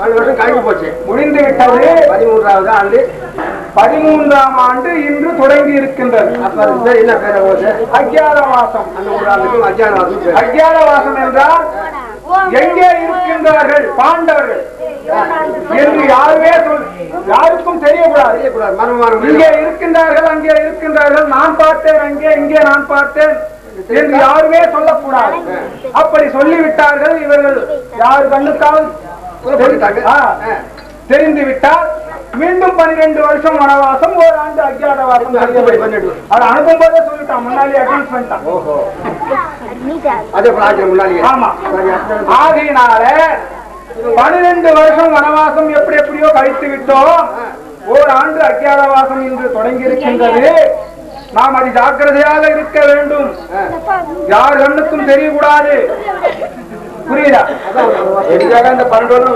வருஷம் கழிஞ்சு போச்சு, முடிந்து விட்டது. 13வது ஆண்டு. 13ஆம் ஆண்டு இன்று தொடங்கி இருக்கின்றது. என்ன பேர போது? அஜ்ஞாதவாசம். அந்த ஊராளுக்கும் அஜ்ஞாதவாசம். அஜ்ஞாதவாசம் என்றால் எங்கே இருக்கின்றார்கள் பாண்டவர்கள் என்று யாருக்கும் தெரியக்கூடாது. இங்கே இருக்கின்றார்கள், அங்கே இருக்கின்றார்கள், நான் பார்த்தேன் அங்கே, இங்கே நான் பார்த்தேன் என்று யாருமே சொல்லக்கூடாது. அப்படி சொல்லிவிட்டார்கள். இவர்கள் யார் கண்ணுக்கால் தெரிந்து விட்டால் மீண்டும் 12 வருஷம் வனவாசம், ஓராண்டு அஜ்ஞாதவாசம். அதை அனுப்பும் போதே சொல்லிட்டான், முன்னாடி அட்வான்ஸ் பண்ணிட்டான். ஆமா, ஆகையினால 12 வருஷம் வனவாசம் எப்படி எப்படியோ கழித்து விட்டோம். ஓராண்டு அஜ்ஞாதவாசம் இன்று தொடங்கி இருக்கின்றது. நாம் அது ஜாக்கிரதையாக இருக்க வேண்டும். யார் கண்ணுக்கும் தெரியக்கூடாது. புரியுதா? இந்த 12